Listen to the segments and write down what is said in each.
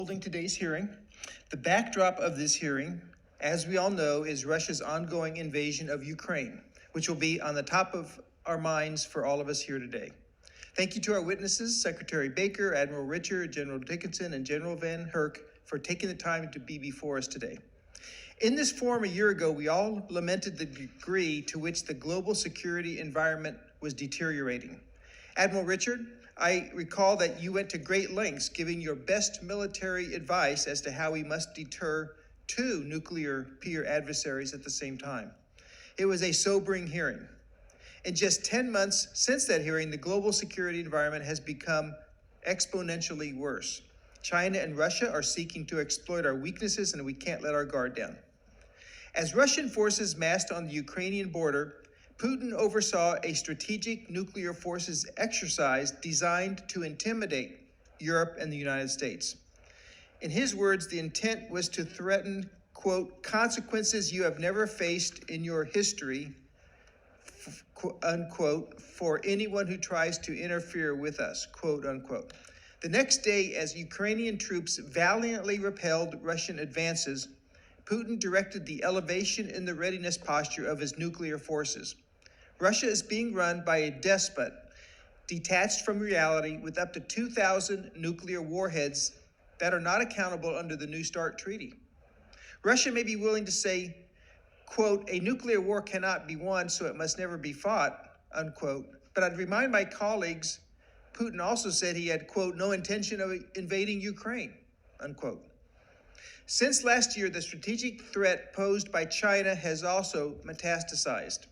Holding today's hearing. The backdrop of this hearing, as we all know, is Russia's ongoing invasion of Ukraine, which will be on the top of our minds for all of us here today. Thank you to our witnesses, Secretary Baker, Admiral Richard, General Dickinson, and General Van Herk for taking the time to be before us today. In this forum a year ago, we all lamented the degree to which the global security environment was deteriorating. Admiral Richard, I recall that you went to great lengths giving your best military advice as to how we must deter two nuclear peer adversaries at the same time. It was a sobering hearing. In just 10 months since that hearing, the global security environment has become exponentially worse. China and Russia are seeking to exploit our weaknesses, and we can't let our guard down. As Russian forces massed on the Ukrainian border, Putin oversaw a strategic nuclear forces exercise designed to intimidate Europe and the United States. In his words, the intent was to threaten, quote, consequences you have never faced in your history, unquote, for anyone who tries to interfere with us, quote, unquote. The next day, as Ukrainian troops valiantly repelled Russian advances, Putin directed the elevation in the readiness posture of his nuclear forces. Russia is being run by a despot, detached from reality, with up to 2,000 nuclear warheads that are not accountable under the New START treaty. Russia may be willing to say, quote, a nuclear war cannot be won, so it must never be fought, unquote. But I'd remind my colleagues, Putin also said he had, quote, no intention of invading Ukraine, unquote. Since last year, the strategic threat posed by China has also metastasized.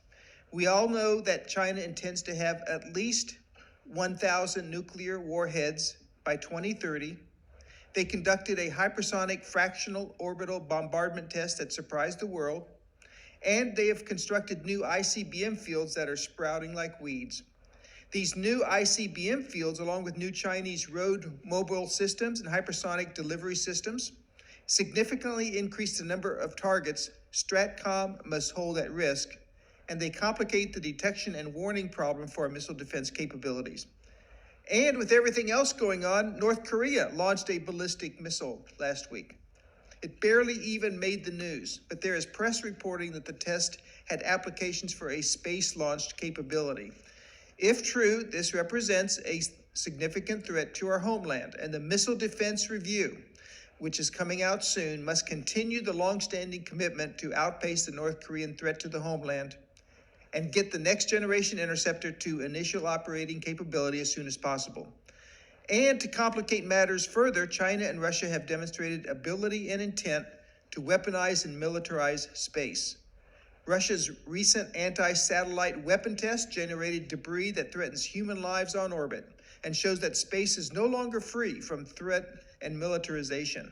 We all know that China intends to have at least 1,000 nuclear warheads by 2030. They conducted a hypersonic fractional orbital bombardment test that surprised the world, and they have constructed new ICBM fields that are sprouting like weeds. These new ICBM fields, along with new Chinese road mobile systems and hypersonic delivery systems, significantly increase the number of targets STRATCOM must hold at risk, and they complicate the detection and warning problem for our missile defense capabilities. And with everything else going on, North Korea launched a ballistic missile last week. It barely even made the news, but there is press reporting that the test had applications for a space-launched capability. If true, this represents a significant threat to our homeland, and the Missile Defense Review, which is coming out soon, must continue the long-standing commitment to outpace the North Korean threat to the homeland and get the next generation interceptor to initial operating capability as soon as possible. And to complicate matters further, China and Russia have demonstrated ability and intent to weaponize and militarize space. Russia's recent anti-satellite weapon test generated debris that threatens human lives on orbit and shows that space is no longer free from threat and militarization.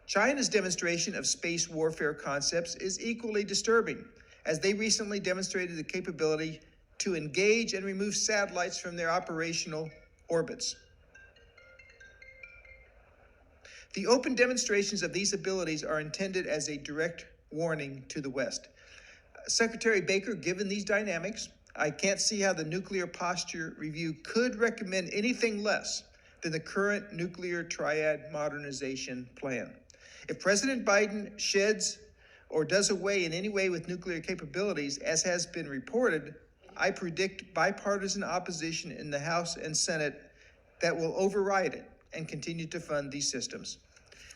China's demonstration of space warfare concepts is equally disturbing, as they recently demonstrated the capability to engage and remove satellites from their operational orbits. The open demonstrations of these abilities are intended as a direct warning to the West. Secretary Baker, given these dynamics, I can't see how the Nuclear Posture Review could recommend anything less than the current nuclear triad modernization plan. If President Biden sheds or does away in any way with nuclear capabilities, as has been reported, I predict bipartisan opposition in the House and Senate that will override it and continue to fund these systems.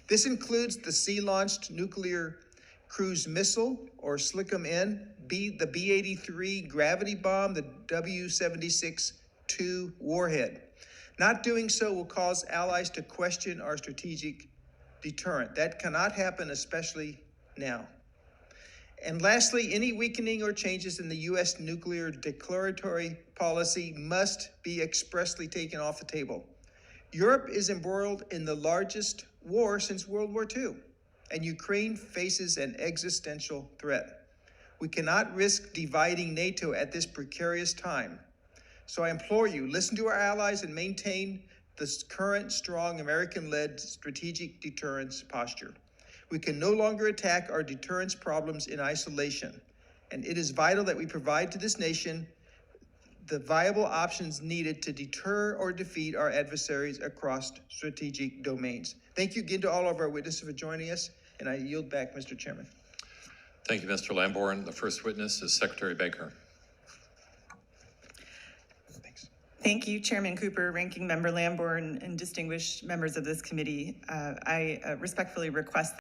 This includes the sea-launched nuclear cruise missile, or SLCM-N, the B-83 gravity bomb, the W-76-2 warhead. Not doing so will cause allies to question our strategic deterrent. That cannot happen, especially now. And lastly, any weakening or changes in the U.S. nuclear declaratory policy must be expressly taken off the table. Europe is embroiled in the largest war since World War II, and Ukraine faces an existential threat. We cannot risk dividing NATO at this precarious time. So I implore you, listen to our allies and maintain the current strong American-led strategic deterrence posture. We can no longer attack our deterrence problems in isolation, and it is vital that we provide to this nation the viable options needed to deter or defeat our adversaries across strategic domains. Thank you again to all of our witnesses for joining us, and I yield back, Mr. Chairman. Thank you, Mr. Lamborn. The first witness is Secretary Baker. Thanks. Thank you, Chairman Cooper, Ranking Member Lamborn, and distinguished members of this committee. I respectfully request